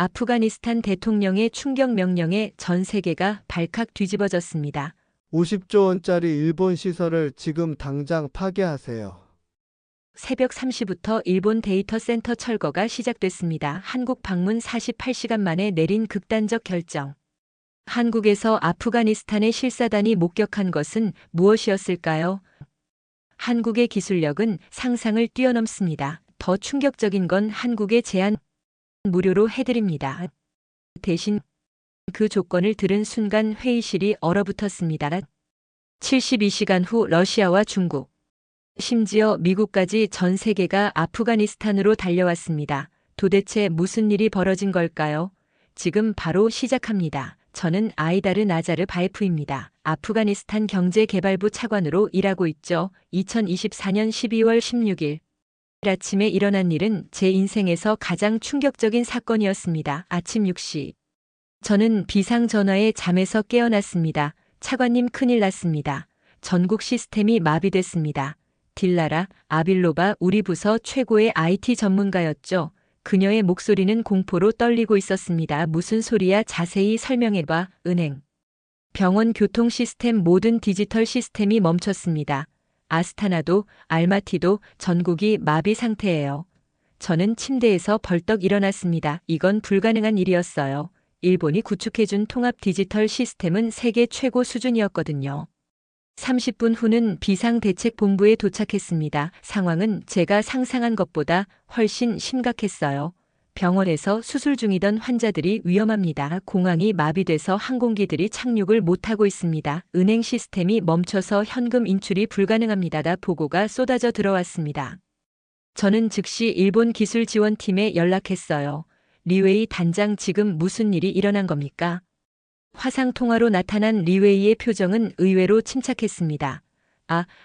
아프가니스탄 대통령의 충격 명령에 전 세계가 발칵 뒤집어졌습니다. 50조 원짜리 일본 시설을 지금 당장 파괴하세요. 새벽 3시부터 일본 데이터 센터 철거가 시작됐습니다. 한국 방문 48시간 만에 내린 극단적 결정. 한국에서 아프가니스탄의 실사단이 목격한 것은 무엇이었을까요? 한국의 기술력은 상상을 뛰어넘습니다. 더 충격적인 건 한국의 제안 무료로 해드립니다. 대신 그 조건을 들은 순간 회의실이 얼어붙었습니다. 72시간 후 러시아와 중국, 심지어 미국까지 전 세계가 아프가니스탄으로 달려왔습니다. 도대체 무슨 일이 벌어진 걸까요? 지금 바로 시작합니다. 저는 아이다르 나자르 바예프입니다. 아프가니스탄 경제개발부 차관으로 일하고 있죠. 2024년 12월 16일. 아침에 일어난 일은 제 인생에서 가장 충격적인 사건이었습니다. 아침 6시. 저는 비상전화에 잠에서 깨어났습니다. 차관님 큰일 났습니다. 전국 시스템이 마비됐습니다. 딜라라 아빌로바 우리 부서 최고의 IT 전문가였죠. 그녀의 목소리는 공포로 떨리고 있었습니다. 무슨 소리야? 자세히 설명해봐. 은행, 병원 교통 시스템 모든 디지털 시스템이 멈췄습니다. 아스타나도 알마티도 전국이 마비 상태예요. 저는 침대에서 벌떡 일어났습니다. 이건 불가능한 일이었어요. 일본이 구축해준 통합 디지털 시스템은 세계 최고 수준이었거든요. 30분 후는 비상대책본부에 도착했습니다. 상황은 제가 상상한 것보다 훨씬 심각했어요. 병원에서 수술 중이던 환자들이 위험합니다. 공항이 마비돼서 항공기들이 착륙을 못하고 있습니다. 은행 시스템이 멈춰서 현금 인출이 불가능합니다. 보고가 쏟아져 들어왔습니다. 저는 즉시 일본 기술지원팀에 연락했어요. 리웨이 단장 지금 무슨 일이 일어난 겁니까? 화상통화로 나타난 리웨이의 표정은 의외로 침착했습니다.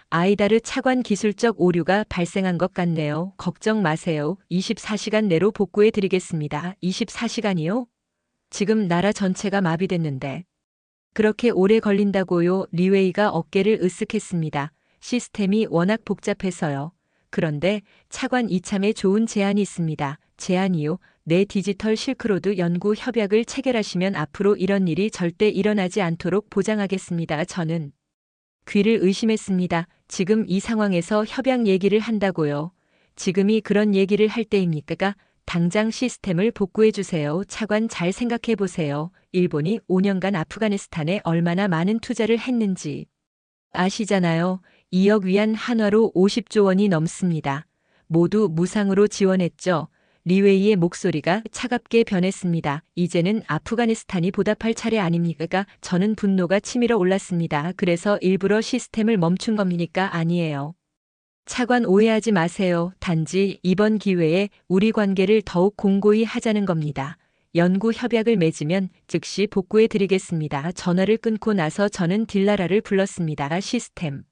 아이다르 차관 기술적 오류가 발생한 것 같네요. 걱정 마세요. 24시간 내로 복구해 드리겠습니다. 24시간이요? 지금 나라 전체가 마비됐는데. 그렇게 오래 걸린다고요? 리웨이가 어깨를 으쓱했습니다. 시스템이 워낙 복잡해서요. 그런데 차관 이참에 좋은 제안이 있습니다. 제안이요? 내 디지털 실크로드 연구 협약을 체결하시면 앞으로 이런 일이 절대 일어나지 않도록 보장하겠습니다. 저는 귀를 의심했습니다. 지금 이 상황에서 협약 얘기를 한다고요? 지금이 그런 얘기를 할 때입니까? 당장 시스템을 복구해 주세요. 차관 잘 생각해 보세요. 일본이 5년간 아프가니스탄에 얼마나 많은 투자를 했는지 아시잖아요. 2억 위안 한화로 50조 원이 넘습니다. 모두 무상으로 지원했죠. 리웨이의 목소리가 차갑게 변했습니다. 이제는 아프가니스탄이 보답할 차례 아닙니까? 저는 분노가 치밀어 올랐습니다. 그래서 일부러 시스템을 멈춘 겁니까? 아니에요. 차관 오해하지 마세요. 단지 이번 기회에 우리 관계를 더욱 공고히 하자는 겁니다. 연구 협약을 맺으면 즉시 복구해 드리겠습니다. 전화를 끊고 나서 저는 딜라라를 불렀습니다. 시스템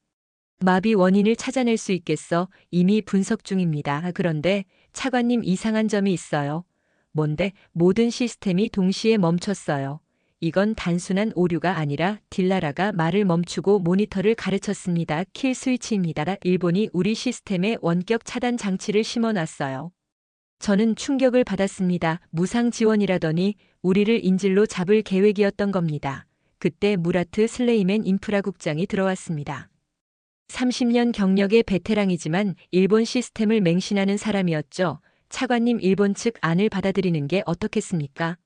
마비 원인을 찾아낼 수 있겠어? 이미 분석 중입니다. 그런데 차관님 이상한 점이 있어요. 뭔데? 모든 시스템이 동시에 멈췄어요. 이건 단순한 오류가 아니라 딜라라가 말을 멈추고 모니터를 가르쳤습니다. 킬 스위치입니다. 일본이 우리 시스템에 원격 차단 장치를 심어놨어요. 저는 충격을 받았습니다. 무상 지원이라더니 우리를 인질로 잡을 계획이었던 겁니다. 그때 무라트 슬레이맨 인프라 국장이 들어왔습니다. 30년 경력의 베테랑이지만 일본 시스템을 맹신하는 사람이었죠. 차관님 일본 측 안을 받아들이는 게 어떻겠습니까?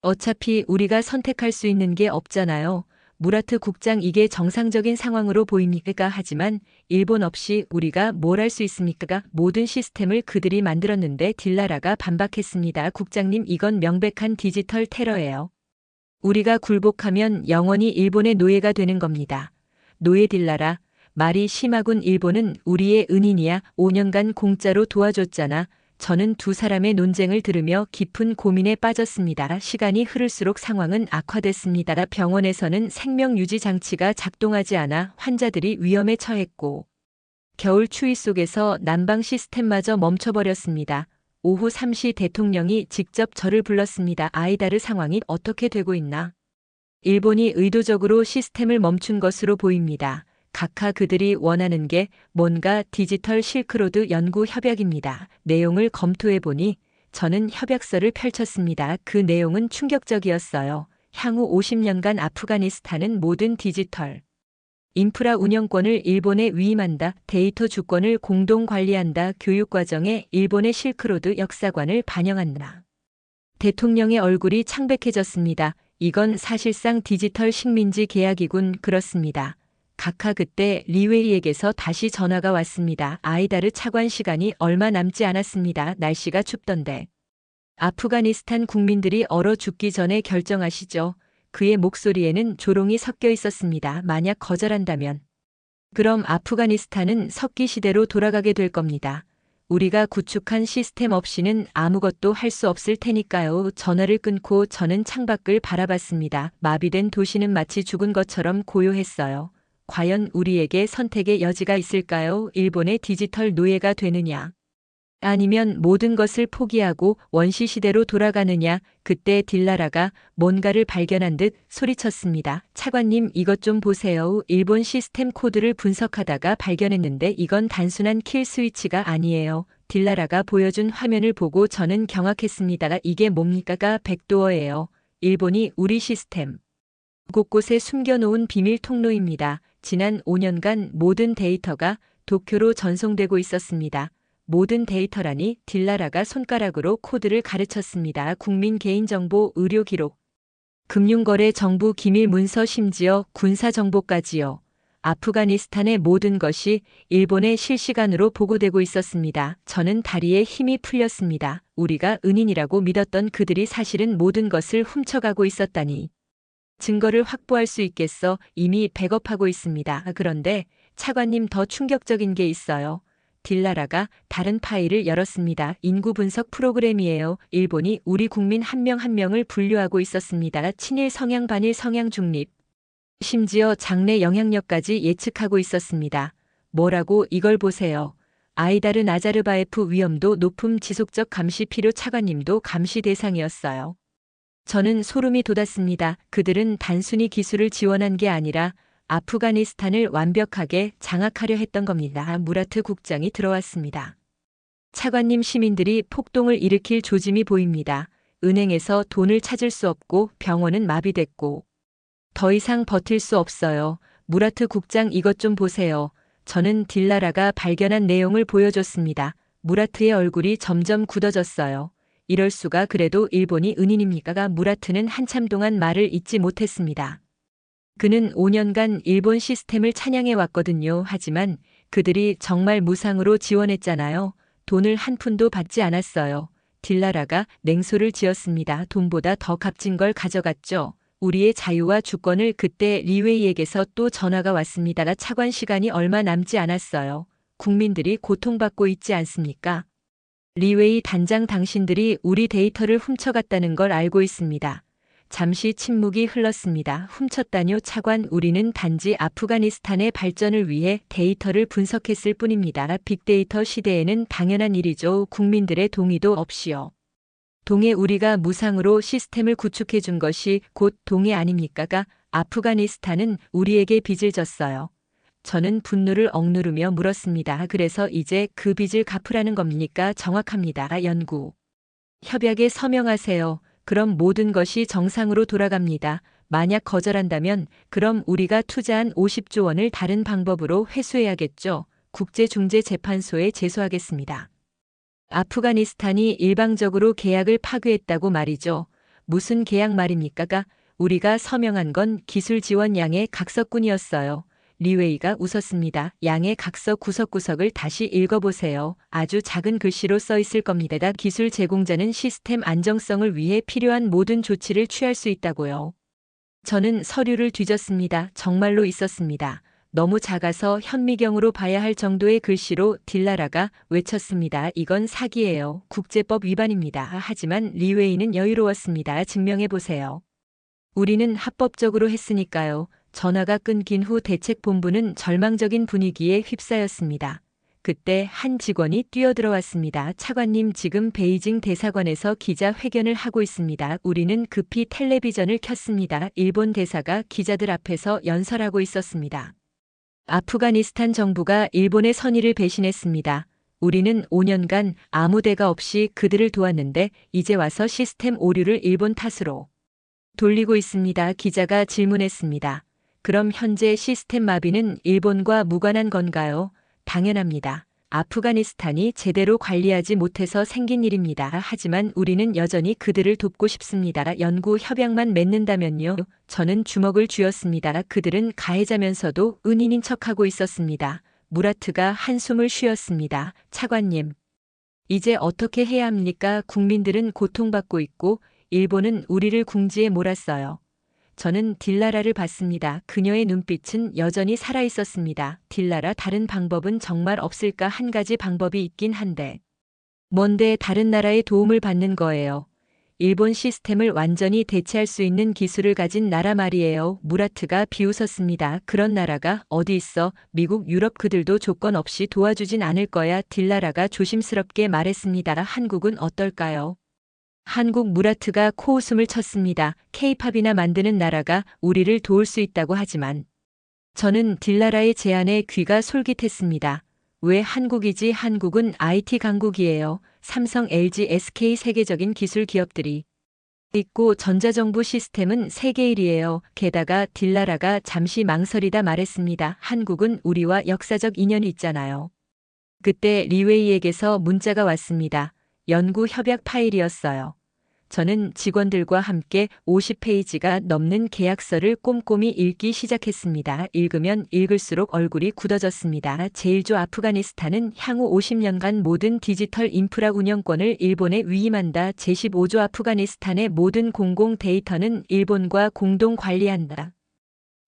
어차피 우리가 선택할 수 있는 게 없잖아요. 무라트 국장 이게 정상적인 상황으로 보입니까? 하지만 일본 없이 우리가 뭘 할 수 있습니까? 모든 시스템을 그들이 만들었는데 딜라라가 반박했습니다. 국장님 이건 명백한 디지털 테러예요. 우리가 굴복하면 영원히 일본의 노예가 되는 겁니다. 노예 딜라라. 말이 심하군. 일본은 우리의 은인이야. 5년간 공짜로 도와줬잖아. 저는 두 사람의 논쟁을 들으며 깊은 고민에 빠졌습니다. 시간이 흐를수록 상황은 악화됐습니다. 병원에서는 생명유지 장치가 작동하지 않아 환자들이 위험에 처했고 겨울 추위 속에서 난방 시스템마저 멈춰버렸습니다. 오후 3시 대통령이 직접 저를 불렀습니다. 아이다르 상황이 어떻게 되고 있나? 일본이 의도적으로 시스템을 멈춘 것으로 보입니다. 각하 그들이 원하는 게 뭔가 디지털 실크로드 연구 협약입니다. 내용을 검토해보니 저는 협약서를 펼쳤습니다. 그 내용은 충격적이었어요. 향후 50년간 아프가니스탄은 모든 디지털 인프라 운영권을 일본에 위임한다. 데이터 주권을 공동 관리한다. 교육 과정에 일본의 실크로드 역사관을 반영한다. 대통령의 얼굴이 창백해졌습니다. 이건 사실상 디지털 식민지 계약이군. 그렇습니다. 각하 그때 리웨이에게서 다시 전화가 왔습니다. 아이다르 차관 시간이 얼마 남지 않았습니다. 날씨가 춥던데. 아프가니스탄 국민들이 얼어 죽기 전에 결정하시죠. 그의 목소리에는 조롱이 섞여 있었습니다. 만약 거절한다면 그럼 아프가니스탄은 석기 시대로 돌아가게 될 겁니다. 우리가 구축한 시스템 없이는 아무것도 할 수 없을 테니까요. 전화를 끊고 저는 창밖을 바라봤습니다. 마비된 도시는 마치 죽은 것처럼 고요했어요. 과연 우리에게 선택의 여지가 있을까요? 일본의 디지털 노예가 되느냐? 아니면 모든 것을 포기하고 원시 시대로 돌아가느냐? 그때 딜라라가 뭔가를 발견한 듯 소리쳤습니다. 차관님, 이것 좀 보세요. 일본 시스템 코드를 분석하다가 발견했는데 이건 단순한 킬 스위치가 아니에요. 딜라라가 보여준 화면을 보고 저는 경악했습니다. 이게 뭡니까? 백도어예요. 일본이 우리 시스템 곳곳에 숨겨놓은 비밀 통로입니다. 지난 5년간 모든 데이터가 도쿄로 전송되고 있었습니다. 모든 데이터라니 딜라라가 손가락으로 코드를 가르쳤습니다. 국민 개인정보, 의료기록, 금융거래, 정부 기밀 문서, 심지어 군사정보까지요. 아프가니스탄의 모든 것이 일본에 실시간으로 보고되고 있었습니다. 저는 다리에 힘이 풀렸습니다. 우리가 은인이라고 믿었던 그들이 사실은 모든 것을 훔쳐가고 있었다니. 증거를 확보할 수 있겠어? 이미 백업하고 있습니다. 그런데 차관님, 더 충격적인 게 있어요. 딜라라가 다른 파일을 열었습니다. 인구 분석 프로그램이에요. 일본이 우리 국민 한 명 한 명을 분류하고 있었습니다. 친일 성향, 반일 성향, 중립, 심지어 장래 영향력까지 예측하고 있었습니다. 뭐라고? 이걸 보세요. 아이다르 나자르바예프 위험도 높음, 지속적 감시 필요. 차관님도 감시 대상이었어요. 저는 소름이 돋았습니다. 그들은 단순히 기술을 지원한 게 아니라 아프가니스탄을 완벽하게 장악하려 했던 겁니다. 무라트 국장이 들어왔습니다. 차관님, 시민들이 폭동을 일으킬 조짐이 보입니다. 은행에서 돈을 찾을 수 없고 병원은 마비됐고 더 이상 버틸 수 없어요. 무라트 국장, 이것 좀 보세요. 저는 딜라라가 발견한 내용을 보여줬습니다. 무라트의 얼굴이 점점 굳어졌어요. 이럴 수가. 그래도 일본이 은인입니까? 무라트는 한참 동안 말을 잇지 못했습니다. 그는 5년간 일본 시스템을 찬양해 왔거든요. 하지만 그들이 정말 무상으로 지원했잖아요. 돈을 한 푼도 받지 않았어요. 딜라라가 냉소를 지었습니다. 돈보다 더 값진 걸 가져갔죠. 우리의 자유와 주권을. 그때 리웨이에게서 또 전화가 왔습니다. 차관, 시간이 얼마 남지 않았어요. 국민들이 고통받고 있지 않습니까? 리웨이 단장, 당신들이 우리 데이터를 훔쳐갔다는 걸 알고 있습니다. 잠시 침묵이 흘렀습니다. 훔쳤다뇨? 차관, 우리는 단지 아프가니스탄의 발전을 위해 데이터를 분석했을 뿐입니다. 빅데이터 시대에는 당연한 일이죠. 국민들의 동의도 없이요. 동해, 우리가 무상으로 시스템을 구축해 준 것이 곧 동해 아닙니까? 아프가니스탄은 우리에게 빚을 졌어요. 저는 분노를 억누르며 물었습니다. 그래서 이제 그 빚을 갚으라는 겁니까? 정확합니다. 연구 협약에 서명하세요. 그럼 모든 것이 정상으로 돌아갑니다. 만약 거절한다면 그럼 우리가 투자한 50조 원을 다른 방법으로 회수해야겠죠. 국제중재재판소에 제소하겠습니다. 아프가니스탄이 일방적으로 계약을 파괴했다고 말이죠. 무슨 계약 말입니까? 우리가 서명한 건 기술 지원 양의 각서꾼이었어요. 리웨이가 웃었습니다. 양의 각서 구석구석을 다시 읽어보세요. 아주 작은 글씨로 써 있을 겁니다. 기술 제공자는 시스템 안정성을 위해 필요한 모든 조치를 취할 수 있다고요. 저는 서류를 뒤졌습니다. 정말로 있었습니다. 너무 작아서 현미경으로 봐야 할 정도의 글씨로. 딜라라가 외쳤습니다. 이건 사기예요. 국제법 위반입니다. 하지만 리웨이는 여유로웠습니다. 증명해보세요. 우리는 합법적으로 했으니까요. 전화가 끊긴 후 대책본부는 절망적인 분위기에 휩싸였습니다. 그때 한 직원이 뛰어들어왔습니다. 차관님, 지금 베이징 대사관에서 기자회견을 하고 있습니다. 우리는 급히 텔레비전을 켰습니다. 일본 대사가 기자들 앞에서 연설하고 있었습니다. 아프가니스탄 정부가 일본의 선의를 배신했습니다. 우리는 5년간 아무 대가 없이 그들을 도왔는데 이제 와서 시스템 오류를 일본 탓으로 돌리고 있습니다. 기자가 질문했습니다. 그럼 현재 시스템 마비는 일본과 무관한 건가요? 당연합니다. 아프가니스탄이 제대로 관리하지 못해서 생긴 일입니다. 하지만 우리는 여전히 그들을 돕고 싶습니다. 연구 협약만 맺는다면요. 저는 주먹을 쥐었습니다. 그들은 가해자면서도 은인인 척하고 있었습니다. 무라트가 한숨을 쉬었습니다. 차관님, 이제 어떻게 해야 합니까? 국민들은 고통받고 있고 일본은 우리를 궁지에 몰았어요. 저는 딜라라를 봤습니다. 그녀의 눈빛은 여전히 살아있었습니다. 딜라라, 다른 방법은 정말 없을까? 한 가지 방법이 있긴 한데. 뭔데? 다른 나라의 도움을 받는 거예요. 일본 시스템을 완전히 대체할 수 있는 기술을 가진 나라 말이에요. 무라트가 비웃었습니다. 그런 나라가 어디 있어? 미국, 유럽 그들도 조건 없이 도와주진 않을 거야. 딜라라가 조심스럽게 말했습니다. 한국은 어떨까요? 한국. 무라트가 코웃음을 쳤습니다. 케이팝이나 만드는 나라가 우리를 도울 수 있다고 하지만 저는 딜라라의 제안에 귀가 솔깃했습니다. 왜 한국이지? 한국은 IT 강국이에요. 삼성, LG, SK 세계적인 기술 기업들이 있고 전자정부 시스템은 세계 1위예요. 게다가 딜라라가 잠시 망설이다 말했습니다. 한국은 우리와 역사적 인연이 있잖아요. 그때 리웨이에게서 문자가 왔습니다. 연구 협약 파일이었어요. 저는 직원들과 함께 50페이지가 넘는 계약서를 꼼꼼히 읽기 시작했습니다. 읽으면 읽을수록 얼굴이 굳어졌습니다. 제1조 아프가니스탄은 향후 50년간 모든 디지털 인프라 운영권을 일본에 위임한다. 제15조 아프가니스탄의 모든 공공 데이터는 일본과 공동 관리한다.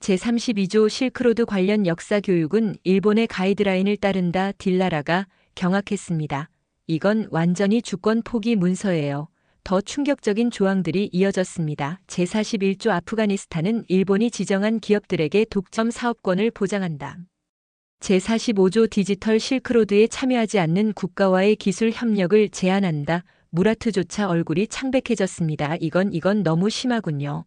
제32조 실크로드 관련 역사 교육은 일본의 가이드라인을 따른다. 딜라라가 경악했습니다. 이건 완전히 주권 포기 문서예요. 더 충격적인 조항들이 이어졌습니다. 제41조 아프가니스탄은 일본이 지정한 기업들에게 독점 사업권을 보장한다. 제45조 디지털 실크로드에 참여하지 않는 국가와의 기술 협력을 제한한다. 무라트조차 얼굴이 창백해졌습니다. 이건 너무 심하군요.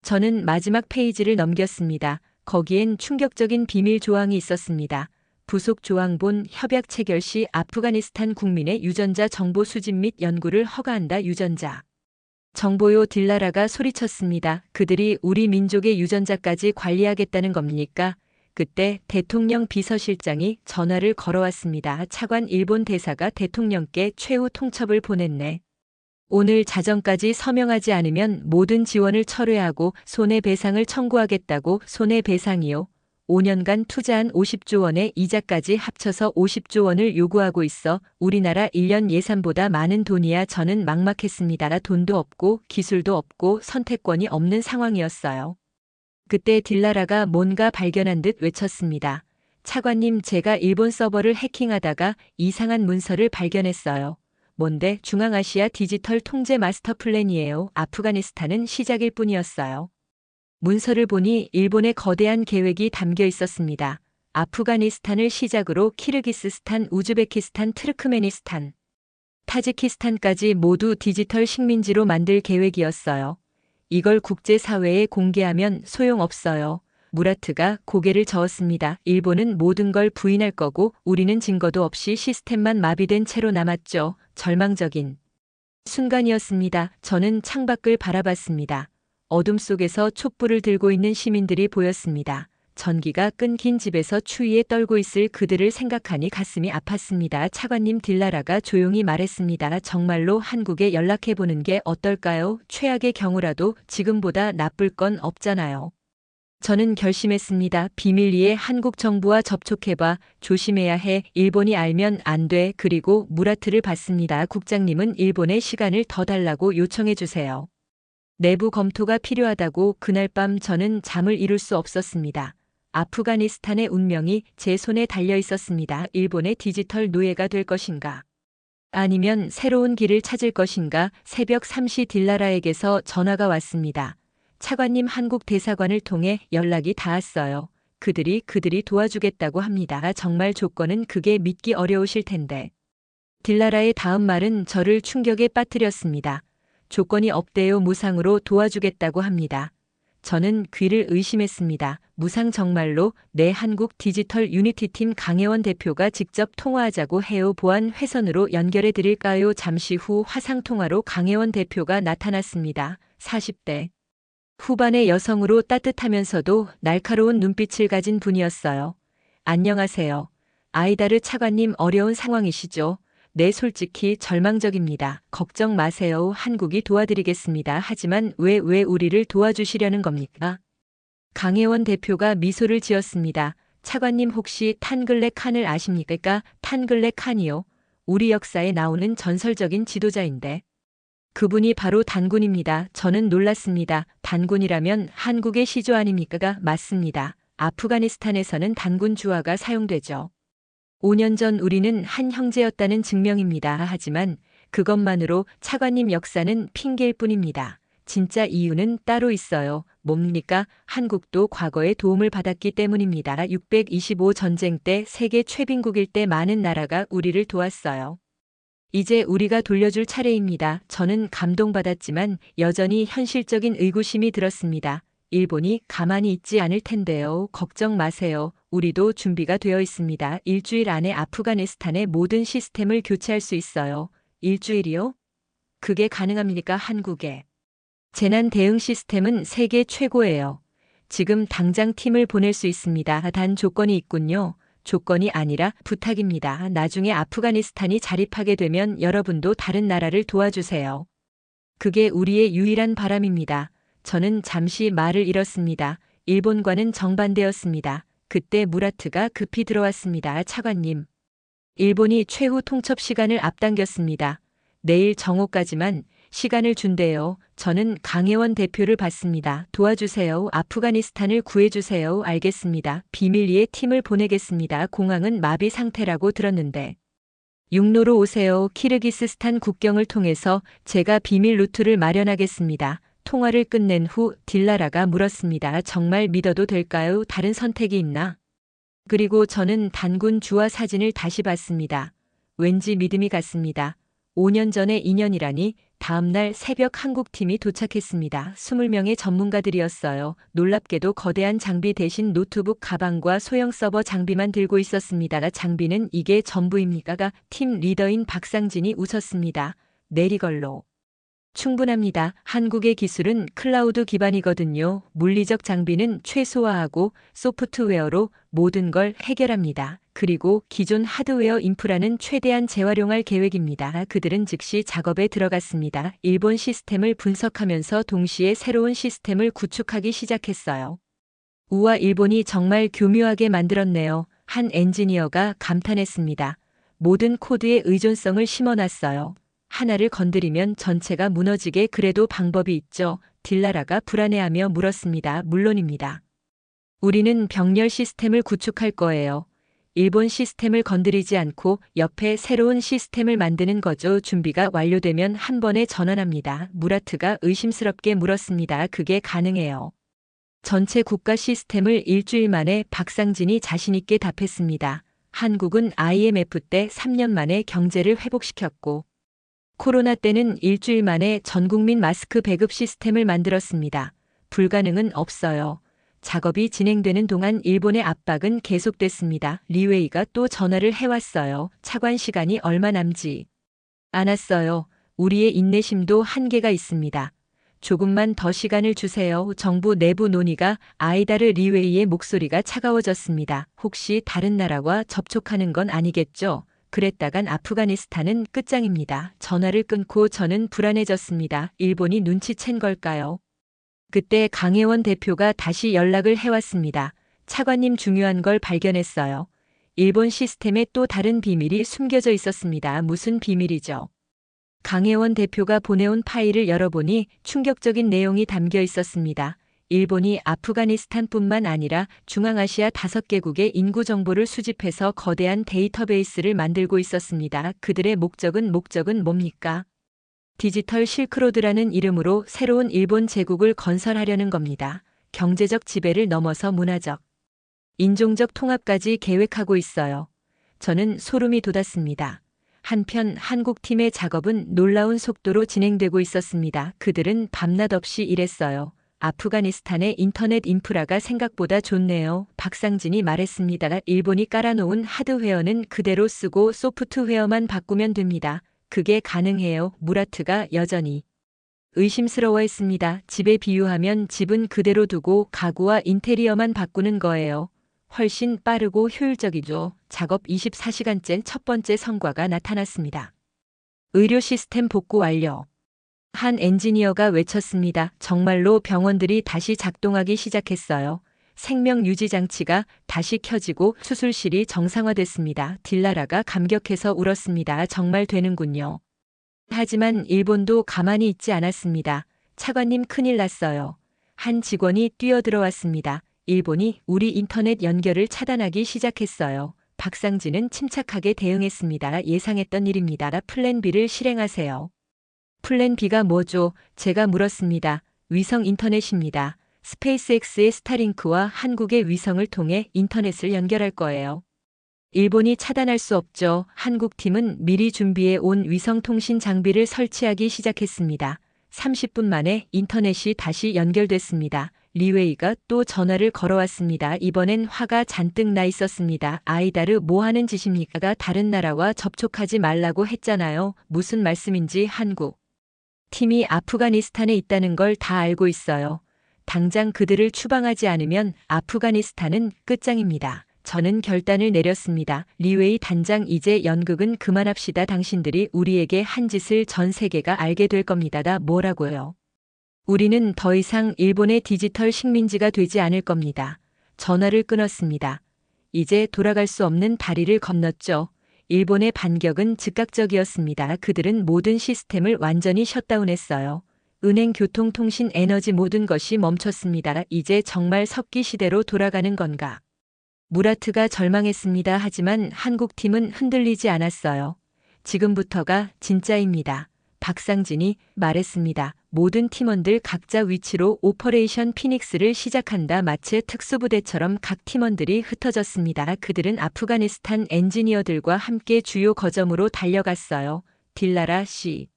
저는 마지막 페이지를 넘겼습니다. 거기엔 충격적인 비밀 조항이 있었습니다. 부속 조항. 본 협약 체결 시 아프가니스탄 국민의 유전자 정보 수집 및 연구를 허가한다. 유전자 정보요. 딜라라가 소리쳤습니다. 그들이 우리 민족의 유전자까지 관리하겠다는 겁니까? 그때 대통령 비서실장이 전화를 걸어왔습니다. 차관, 일본 대사가 대통령께 최후 통첩을 보냈네. 오늘 자정까지 서명하지 않으면 모든 지원을 철회하고 손해배상을 청구하겠다고. 손해배상이요? 5년간 투자한 50조 원의 이자까지 합쳐서 50조 원을 요구하고 있어 우리나라 1년 예산보다 많은 돈이야. 저는 막막했습니다. 돈도 없고 기술도 없고 선택권이 없는 상황이었어요. 그때 딜라라가 뭔가 발견한 듯 외쳤습니다. 차관님, 제가 일본 서버를 해킹하다가 이상한 문서를 발견했어요. 뭔데? 중앙아시아 디지털 통제 마스터 플랜이에요. 아프가니스탄은 시작일 뿐이었어요. 문서를 보니 일본의 거대한 계획이 담겨 있었습니다. 아프가니스탄을 시작으로 키르기스스탄, 우즈베키스탄, 트르크메니스탄, 타지키스탄까지 모두 디지털 식민지로 만들 계획이었어요. 이걸 국제사회에 공개하면 소용없어요. 무라트가 고개를 저었습니다. 일본은 모든 걸 부인할 거고 우리는 증거도 없이 시스템만 마비된 채로 남았죠. 절망적인 순간이었습니다. 저는 창밖을 바라봤습니다. 어둠 속에서 촛불을 들고 있는 시민들이 보였습니다. 전기가 끊긴 집에서 추위에 떨고 있을 그들을 생각하니 가슴이 아팠습니다. 차관님, 딜라라가 조용히 말했습니다. 정말로 한국에 연락해보는 게 어떨까요? 최악의 경우라도 지금보다 나쁠 건 없잖아요. 저는 결심했습니다. 비밀리에 한국 정부와 접촉해봐. 조심해야 해. 일본이 알면 안 돼. 그리고 무라트를 봤습니다. 국장님은 일본에 시간을 더 달라고 요청해주세요. 내부 검토가 필요하다고. 그날 밤 저는 잠을 이룰 수 없었습니다. 아프가니스탄의 운명이 제 손에 달려 있었습니다. 일본의 디지털 노예가 될 것인가? 아니면 새로운 길을 찾을 것인가? 새벽 3시 딜라라에게서 전화가 왔습니다. 차관님, 한국 대사관을 통해 연락이 닿았어요. 그들이 도와주겠다고 합니다. 정말 조건은 그게 믿기 어려우실 텐데. 딜라라의 다음 말은 저를 충격에 빠뜨렸습니다. 조건이 없대요. 무상으로 도와주겠다고 합니다. 저는 귀를 의심했습니다. 무상 정말로 내 한국 디지털 유니티팀 강혜원 대표가 직접 통화하자고 해요. 보안 회선으로 연결해 드릴까요? 잠시 후 화상통화로 강혜원 대표가 나타났습니다. 40대 후반의 여성으로 따뜻하면서도 날카로운 눈빛을 가진 분이었어요. 안녕하세요. 아이다르 차관님 어려운 상황이시죠? 네, 솔직히 절망적입니다. 걱정 마세요. 한국이 도와드리겠습니다. 하지만 왜 우리를 도와주시려는 겁니까? 강혜원 대표가 미소를 지었습니다. 차관님 혹시 탄글레 칸을 아십니까? 탄글레 칸이요. 우리 역사에 나오는 전설적인 지도자인데. 그분이 바로 단군입니다. 저는 놀랐습니다. 단군이라면 한국의 시조 아닙니까? 맞습니다. 아프가니스탄에서는 단군 주화가 사용되죠. 5년 전 우리는 한 형제였다는 증명입니다. 하지만 그것만으로 차관님 역사는 핑계일 뿐입니다. 진짜 이유는 따로 있어요. 뭡니까? 한국도 과거에 도움을 받았기 때문입니다. 625 전쟁 때 세계 최빈국일 때 많은 나라가 우리를 도왔어요. 이제 우리가 돌려줄 차례입니다. 저는 감동받았지만 여전히 현실적인 의구심이 들었습니다. 일본이 가만히 있지 않을 텐데요. 걱정 마세요. 우리도 준비가 되어 있습니다. 일주일 안에 아프가니스탄의 모든 시스템을 교체할 수 있어요. 일주일이요? 그게 가능합니까? 한국에. 재난 대응 시스템은 세계 최고예요. 지금 당장 팀을 보낼 수 있습니다. 단 조건이 있군요. 조건이 아니라 부탁입니다. 나중에 아프가니스탄이 자립하게 되면 여러분도 다른 나라를 도와주세요. 그게 우리의 유일한 바람입니다. 저는 잠시 말을 잃었습니다. 일본과는 정반대였습니다. 그때 무라트가 급히 들어왔습니다. 차관님. 일본이 최후 통첩 시간을 앞당겼습니다. 내일 정오까지만 시간을 준대요. 저는 강혜원 대표를 받습니다. 도와주세요. 아프가니스탄을 구해주세요. 알겠습니다. 비밀리에 팀을 보내겠습니다. 공항은 마비 상태라고 들었는데. 육로로 오세요. 키르기스스탄 국경을 통해서 제가 비밀 루트를 마련하겠습니다. 통화를 끝낸 후 딜라라가 물었습니다. 정말 믿어도 될까요? 다른 선택이 있나? 그리고 저는 단군 주화 사진을 다시 봤습니다. 왠지 믿음이 갔습니다. 5년 전의 인연이라니. 다음날 새벽 한국팀이 도착했습니다. 20명의 전문가들이었어요. 놀랍게도 거대한 장비 대신 노트북 가방과 소형 서버 장비만 들고 있었습니다. 장비는 이게 전부입니까? 팀 리더인 박상진이 웃었습니다. 내리걸로. 충분합니다. 한국의 기술은 클라우드 기반이거든요. 물리적 장비는 최소화하고 소프트웨어로 모든 걸 해결합니다. 그리고 기존 하드웨어 인프라는 최대한 재활용할 계획입니다. 그들은 즉시 작업에 들어갔습니다. 일본 시스템을 분석하면서 동시에 새로운 시스템을 구축하기 시작했어요. 우와, 일본이 정말 교묘하게 만들었네요. 한 엔지니어가 감탄했습니다. 모든 코드에 의존성을 심어놨어요. 하나를 건드리면 전체가 무너지게. 그래도 방법이 있죠. 딜라라가 불안해하며 물었습니다. 물론입니다. 우리는 병렬 시스템을 구축할 거예요. 일본 시스템을 건드리지 않고 옆에 새로운 시스템을 만드는 거죠. 준비가 완료되면 한 번에 전환합니다. 무라트가 의심스럽게 물었습니다. 그게 가능해요? 전체 국가 시스템을 일주일 만에. 박상진이 자신있게 답했습니다. 한국은 IMF 때 3년 만에 경제를 회복시켰고 코로나 때는 일주일 만에 전국민 마스크 배급 시스템을 만들었습니다. 불가능은 없어요. 작업이 진행되는 동안 일본의 압박은 계속됐습니다. 리웨이가 또 전화를 해왔어요. 차관 시간이 얼마 남지 않았어요. 우리의 인내심도 한계가 있습니다. 조금만 더 시간을 주세요. 정부 내부 논의가. 아이다르 리웨이의 목소리가 차가워졌습니다. 혹시 다른 나라와 접촉하는 건 아니겠죠? 그랬다간 아프가니스탄은 끝장입니다. 전화를 끊고 저는 불안해졌습니다. 일본이 눈치챈 걸까요? 그때 강혜원 대표가 다시 연락을 해왔습니다. 차관님, 중요한 걸 발견했어요. 일본 시스템에 또 다른 비밀이 숨겨져 있었습니다. 무슨 비밀이죠? 강혜원 대표가 보내온 파일을 열어보니 충격적인 내용이 담겨 있었습니다. 일본이 아프가니스탄뿐만 아니라 중앙아시아 5개국의 인구 정보를 수집해서 거대한 데이터베이스를 만들고 있었습니다. 그들의 목적은 뭡니까? 디지털 실크로드라는 이름으로 새로운 일본 제국을 건설하려는 겁니다. 경제적 지배를 넘어서 문화적, 인종적 통합까지 계획하고 있어요. 저는 소름이 돋았습니다. 한편 한국팀의 작업은 놀라운 속도로 진행되고 있었습니다. 그들은 밤낮 없이 일했어요. 아프가니스탄의 인터넷 인프라가 생각보다 좋네요. 박상진이 말했습니다. 일본이 깔아놓은 하드웨어는 그대로 쓰고 소프트웨어만 바꾸면 됩니다. 그게 가능해요. 무라트가 여전히 의심스러워했습니다. 집에 비유하면 집은 그대로 두고 가구와 인테리어만 바꾸는 거예요. 훨씬 빠르고 효율적이죠. 작업 24시간째 첫 번째 성과가 나타났습니다. 의료 시스템 복구 완료. 한 엔지니어가 외쳤습니다. 정말로 병원들이 다시 작동하기 시작했어요. 생명 유지 장치가 다시 켜지고 수술실이 정상화됐습니다. 딜라라가 감격해서 울었습니다. 정말 되는군요. 하지만 일본도 가만히 있지 않았습니다. 차관님 큰일 났어요. 한 직원이 뛰어들어왔습니다. 일본이 우리 인터넷 연결을 차단하기 시작했어요. 박상진은 침착하게 대응했습니다. 예상했던 일입니다. 플랜 B를 실행하세요. 플랜 B가 뭐죠? 제가 물었습니다. 위성 인터넷입니다. 스페이스X의 스타링크와 한국의 위성을 통해 인터넷을 연결할 거예요. 일본이 차단할 수 없죠. 한국 팀은 미리 준비해 온 위성 통신 장비를 설치하기 시작했습니다. 30분 만에 인터넷이 다시 연결됐습니다. 리웨이가 또 전화를 걸어왔습니다. 이번엔 화가 잔뜩 나 있었습니다. 아이다르 뭐 하는 짓입니까? 다른 나라와 접촉하지 말라고 했잖아요. 무슨 말씀인지 한국 팀이 아프가니스탄에 있다는 걸 다 알고 있어요. 당장 그들을 추방하지 않으면 아프가니스탄은 끝장입니다. 저는 결단을 내렸습니다. 리웨이 단장 이제 연극은 그만합시다. 당신들이 우리에게 한 짓을 전 세계가 알게 될 겁니다. 뭐라고요? 우리는 더 이상 일본의 디지털 식민지가 되지 않을 겁니다. 전화를 끊었습니다. 이제 돌아갈 수 없는 다리를 건넜죠. 일본의 반격은 즉각적이었습니다. 그들은 모든 시스템을 완전히 셧다운했어요. 은행, 교통, 통신, 에너지 모든 것이 멈췄습니다. 이제 정말 석기 시대로 돌아가는 건가? 무라트가 절망했습니다. 하지만 한국팀은 흔들리지 않았어요. 지금부터가 진짜입니다. 박상진이 말했습니다. 모든 팀원들 각자 위치로 오퍼레이션 피닉스를 시작한다. 마치 특수부대처럼 각 팀원들이 흩어졌습니다. 그들은 아프가니스탄 엔지니어들과 함께 주요 거점으로 달려갔어요. 딜라라 씨.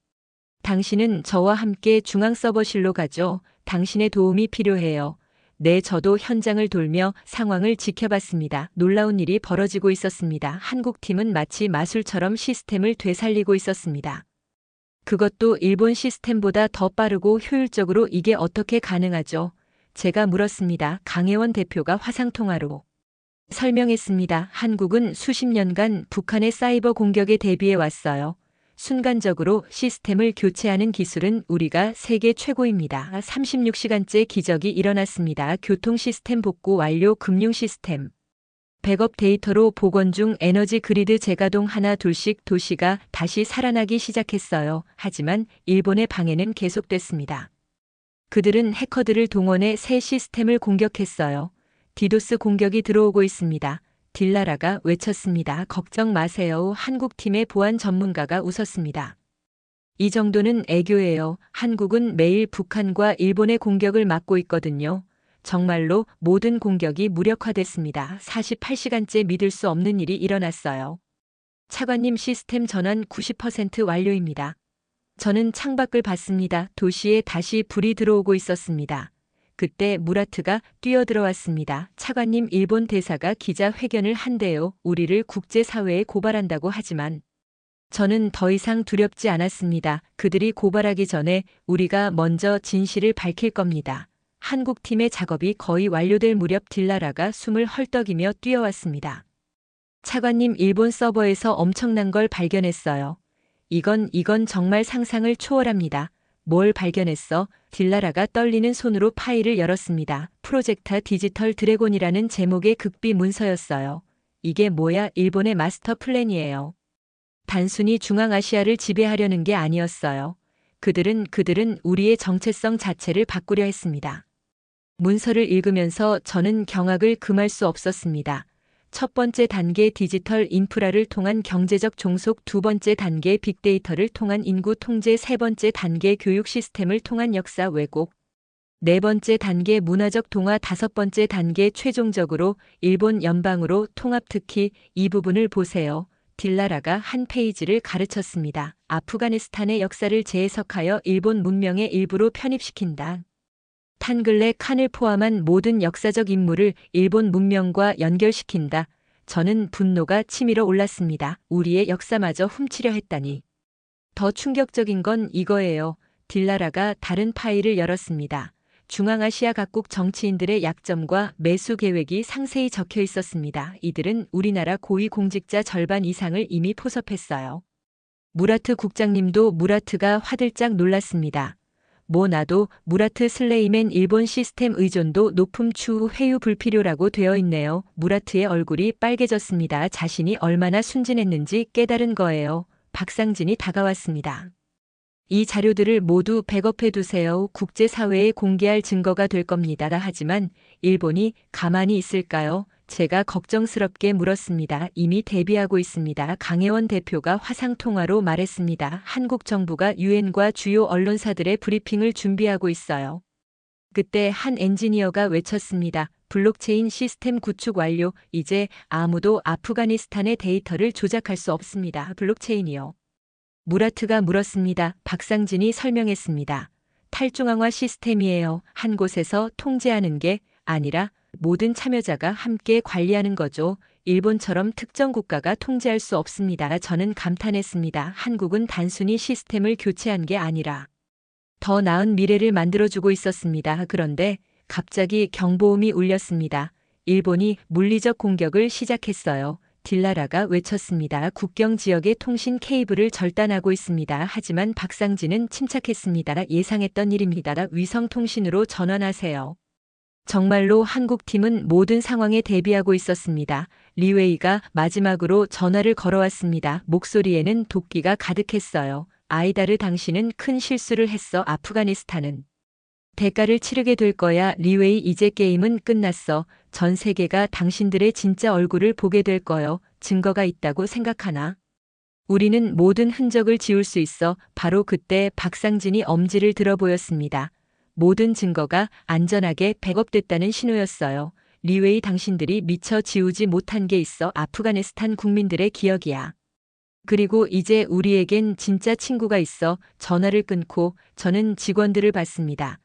당신은 저와 함께 중앙 서버실로 가죠. 당신의 도움이 필요해요. 네, 저도 현장을 돌며 상황을 지켜봤습니다. 놀라운 일이 벌어지고 있었습니다. 한국팀은 마치 마술처럼 시스템을 되살리고 있었습니다. 그것도 일본 시스템보다 더 빠르고 효율적으로. 이게 어떻게 가능하죠? 제가 물었습니다. 강혜원 대표가 화상통화로 설명했습니다. 한국은 수십 년간 북한의 사이버 공격에 대비해 왔어요. 순간적으로 시스템을 교체하는 기술은 우리가 세계 최고입니다. 36시간째 기적이 일어났습니다. 교통 시스템 복구 완료. 금융 시스템 백업 데이터로 복원 중. 에너지 그리드 재가동. 하나 둘씩 도시가 다시 살아나기 시작했어요. 하지만 일본의 방해는 계속됐습니다. 그들은 해커들을 동원해 새 시스템을 공격했어요. 디도스 공격이 들어오고 있습니다. 딜라라가 외쳤습니다. 걱정 마세요. 한국팀의 보안 전문가가 웃었습니다. 이 정도는 애교예요. 한국은 매일 북한과 일본의 공격을 막고 있거든요. 정말로 모든 공격이 무력화됐습니다. 48시간째 믿을 수 없는 일이 일어났어요. 차관님, 시스템 전환 90% 완료입니다. 저는 창밖을 봤습니다. 도시에 다시 불이 들어오고 있었습니다. 그때 무라트가 뛰어들어왔습니다. 차관님, 일본 대사가 기자회견을 한대요. 우리를 국제사회에 고발한다고 하지만 저는 더 이상 두렵지 않았습니다. 그들이 고발하기 전에 우리가 먼저 진실을 밝힐 겁니다. 한국팀의 작업이 거의 완료될 무렵 딜라라가 숨을 헐떡이며 뛰어왔습니다. 차관님, 일본 서버에서 엄청난 걸 발견했어요. 이건 정말 상상을 초월합니다. 뭘 발견했어? 딜라라가 떨리는 손으로 파일을 열었습니다. 프로젝트 디지털 드래곤이라는 제목의 극비 문서였어요. 이게 뭐야? 일본의 마스터 플랜이에요. 단순히 중앙아시아를 지배하려는 게 아니었어요. 그들은 우리의 정체성 자체를 바꾸려 했습니다. 문서를 읽으면서 저는 경악을 금할 수 없었습니다. 첫 번째 단계 디지털 인프라를 통한 경제적 종속, 두 번째 단계 빅데이터를 통한 인구 통제, 세 번째 단계 교육 시스템을 통한 역사 왜곡, 네 번째 단계 문화적 동화, 다섯 번째 단계 최종적으로 일본 연방으로 통합. 특히 이 부분을 보세요. 딜라라가 한 페이지를 가르쳤습니다. 아프가니스탄의 역사를 재해석하여 일본 문명의 일부로 편입시킨다. 탄글레 칸을 포함한 모든 역사적 인물을 일본 문명과 연결시킨다. 저는 분노가 치밀어 올랐습니다. 우리의 역사마저 훔치려 했다니. 더 충격적인 건 이거예요. 딜라라가 다른 파일을 열었습니다. 중앙아시아 각국 정치인들의 약점과 매수 계획이 상세히 적혀 있었습니다. 이들은 우리나라 고위 공직자 절반 이상을 이미 포섭했어요. 무라트 국장님도 무라트가 화들짝 놀랐습니다. 나도 무라트 슬레이맨 일본 시스템 의존도 높음 추후 회유 불필요라고 되어 있네요. 무라트의 얼굴이 빨개졌습니다. 자신이 얼마나 순진했는지 깨달은 거예요. 박상진이 다가왔습니다. 이 자료들을 모두 백업해 두세요. 국제사회에 공개할 증거가 될 겁니다. 하지만 일본이 가만히 있을까요? 제가 걱정스럽게 물었습니다. 이미 대비하고 있습니다. 강혜원 대표가 화상통화로 말했습니다. 한국 정부가 유엔과 주요 언론사들의 브리핑을 준비하고 있어요. 그때 한 엔지니어가 외쳤습니다. 블록체인 시스템 구축 완료. 이제 아무도 아프가니스탄의 데이터를 조작할 수 없습니다. 블록체인이요. 무라트가 물었습니다. 박상진이 설명했습니다. 탈중앙화 시스템이에요. 한 곳에서 통제하는 게 아니라 모든 참여자가 함께 관리하는 거죠. 일본처럼 특정 국가가 통제할 수 없습니다. 저는 감탄했습니다. 한국은 단순히 시스템을 교체한 게 아니라 더 나은 미래를 만들어주고 있었습니다. 그런데 갑자기 경보음이 울렸습니다. 일본이 물리적 공격을 시작했어요. 딜라라가 외쳤습니다. 국경 지역의 통신 케이블을 절단하고 있습니다. 하지만 박상진은 침착했습니다. 예상했던 일입니다. 위성통신으로 전환하세요. 정말로 한국팀은 모든 상황에 대비하고 있었습니다. 리웨이가 마지막으로 전화를 걸어왔습니다. 목소리에는 도끼가 가득했어요. 아이다르 당신은 큰 실수를 했어. 아프가니스탄은 대가를 치르게 될 거야. 리웨이 이제 게임은 끝났어. 전 세계가 당신들의 진짜 얼굴을 보게 될 거요. 증거가 있다고 생각하나? 우리는 모든 흔적을 지울 수 있어. 바로 그때 박상진이 엄지를 들어 보였습니다. 모든 증거가 안전하게 백업됐다는 신호였어요. 리웨이 당신들이 미처 지우지 못한 게 있어. 아프가니스탄 국민들의 기억이야. 그리고 이제 우리에겐 진짜 친구가 있어. 전화를 끊고 저는 직원들을 봤습니다.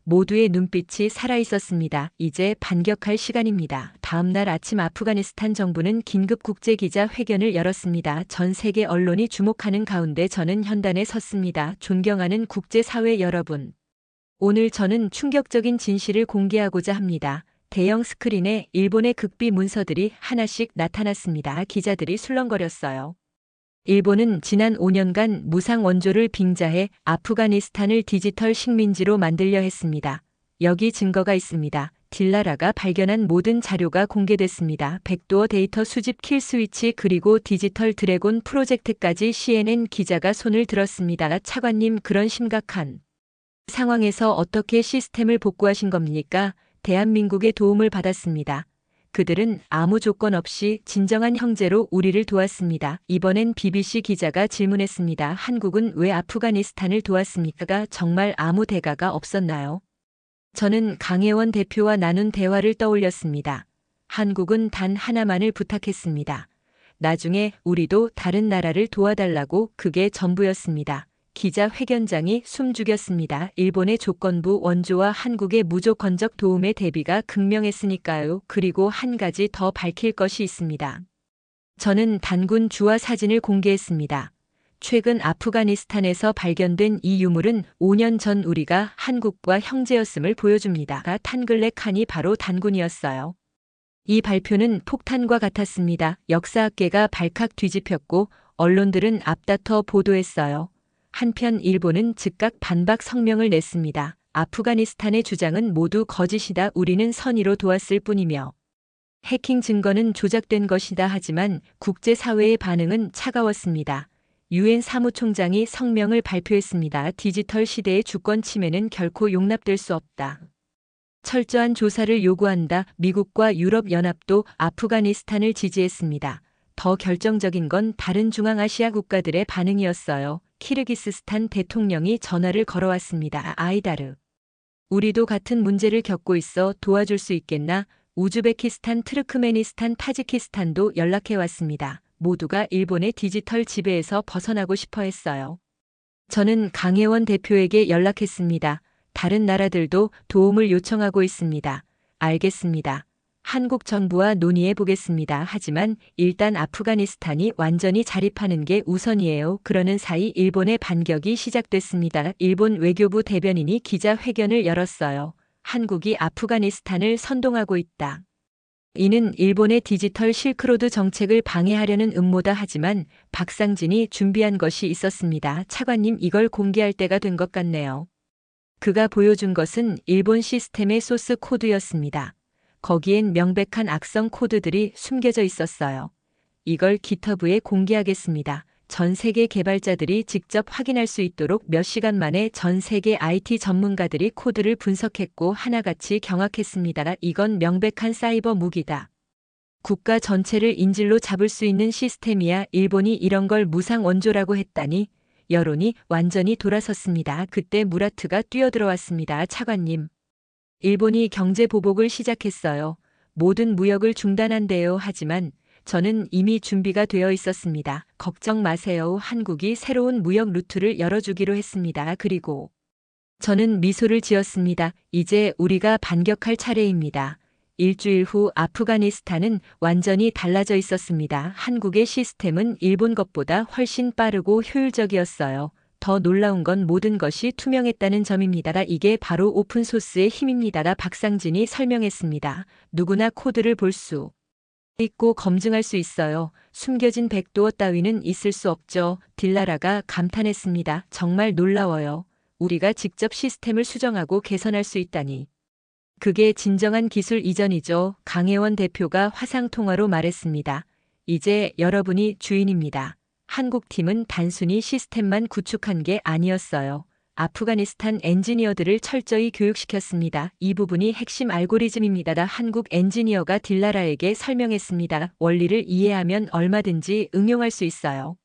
모두의 눈빛이 살아있었습니다. 이제 반격할 시간입니다. 다음 날 아침 아프가니스탄 정부는 긴급 국제기자 회견을 열었습니다. 전 세계 언론이 주목하는 가운데 저는 현단에 섰습니다. 존경하는 국제사회 여러분. 오늘 저는 충격적인 진실을 공개하고자 합니다. 대형 스크린에 일본의 극비 문서들이 하나씩 나타났습니다. 기자들이 술렁거렸어요. 일본은 지난 5년간 무상 원조를 빙자해 아프가니스탄을 디지털 식민지로 만들려 했습니다. 여기 증거가 있습니다. 딜라라가 발견한 모든 자료가 공개됐습니다. 백도어 데이터 수집 킬 스위치 그리고 디지털 드래곤 프로젝트까지. CNN 기자가 손을 들었습니다. 차관님, 그런 심각한 상황에서 어떻게 시스템을 복구하신 겁니까? 대한민국의 도움을 받았습니다. 그들은 아무 조건 없이 진정한 형제로 우리를 도왔습니다. 이번엔 BBC 기자가 질문했습니다. 한국은 왜 아프가니스탄을 도왔습니까? 정말 아무 대가가 없었나요? 저는 강혜원 대표와 나눈 대화를 떠올렸습니다. 한국은 단 하나만을 부탁했습니다. 나중에 우리도 다른 나라를 도와달라고. 그게 전부였습니다. 기자회견장이 숨죽였습니다. 일본의 조건부 원조와 한국의 무조건적 도움의 대비가 극명했으니까요. 그리고 한 가지 더 밝힐 것이 있습니다. 저는 단군 주화 사진을 공개했습니다. 최근 아프가니스탄에서 발견된 이 유물은 5년 전 우리가 한국과 형제였음을 보여줍니다. 탄글레 칸이 바로 단군이었어요. 이 발표는 폭탄과 같았습니다. 역사학계가 발칵 뒤집혔고 언론들은 앞다퉈 보도했어요. 한편 일본은 즉각 반박 성명을 냈습니다. 아프가니스탄의 주장은 모두 거짓이다. 우리는 선의로 도왔을 뿐이며 해킹 증거는 조작된 것이다. 하지만 국제사회의 반응은 차가웠습니다. 유엔 사무총장이 성명을 발표했습니다. 디지털 시대의 주권 침해는 결코 용납될 수 없다. 철저한 조사를 요구한다. 미국과 유럽연합도 아프가니스탄을 지지했습니다. 더 결정적인 건 다른 중앙아시아 국가들의 반응이었어요. 키르기스스탄 대통령이 전화를 걸어왔습니다. 아이다르. 우리도 같은 문제를 겪고 있어 도와줄 수 있겠나? 우즈베키스탄, 트르크메니스탄, 타지키스탄도 연락해왔습니다. 모두가 일본의 디지털 지배에서 벗어나고 싶어 했어요. 저는 강혜원 대표에게 연락했습니다. 다른 나라들도 도움을 요청하고 있습니다. 알겠습니다. 한국 정부와 논의해 보겠습니다. 하지만 일단 아프가니스탄이 완전히 자립하는 게 우선이에요. 그러는 사이 일본의 반격이 시작됐습니다. 일본 외교부 대변인이 기자회견을 열었어요. 한국이 아프가니스탄을 선동하고 있다. 이는 일본의 디지털 실크로드 정책을 방해하려는 음모다. 하지만 박상진이 준비한 것이 있었습니다. 차관님, 이걸 공개할 때가 된 것 같네요. 그가 보여준 것은 일본 시스템의 소스 코드였습니다. 거기엔 명백한 악성 코드들이 숨겨져 있었어요. 이걸 기터브에 공개하겠습니다. 전 세계 개발자들이 직접 확인할 수 있도록 몇 시간 만에 전 세계 IT 전문가들이 코드를 분석했고 하나같이 경악했습니다. 이건 명백한 사이버 무기다. 국가 전체를 인질로 잡을 수 있는 시스템이야. 일본이 이런 걸 무상 원조라고 했다니 여론이 완전히 돌아섰습니다. 그때 무라트가 뛰어들어왔습니다. 차관님, 일본이 경제 보복을 시작했어요. 모든 무역을 중단한대요. 하지만 저는 이미 준비가 되어 있었습니다. 걱정 마세요. 한국이 새로운 무역 루트를 열어주기로 했습니다. 그리고 저는 미소를 지었습니다. 이제 우리가 반격할 차례입니다. 일주일 후 아프가니스탄은 완전히 달라져 있었습니다. 한국의 시스템은 일본 것보다 훨씬 빠르고 효율적이었어요. 더 놀라운 건 모든 것이 투명했다는 점입니다. 이게 바로 오픈소스의 힘입니다. 박상진이 설명했습니다. 누구나 코드를 볼 수 있고 검증할 수 있어요. 숨겨진 백도어 따위는 있을 수 없죠. 딜라라가 감탄했습니다. 정말 놀라워요. 우리가 직접 시스템을 수정하고 개선할 수 있다니. 그게 진정한 기술 이전이죠. 강혜원 대표가 화상통화로 말했습니다. 이제 여러분이 주인입니다. 한국 팀은 단순히 시스템만 구축한 게 아니었어요. 아프가니스탄 엔지니어들을 철저히 교육시켰습니다. 이 부분이 핵심 알고리즘입니다. 한국 엔지니어가 딜라라에게 설명했습니다. 원리를 이해하면 얼마든지 응용할 수 있어요.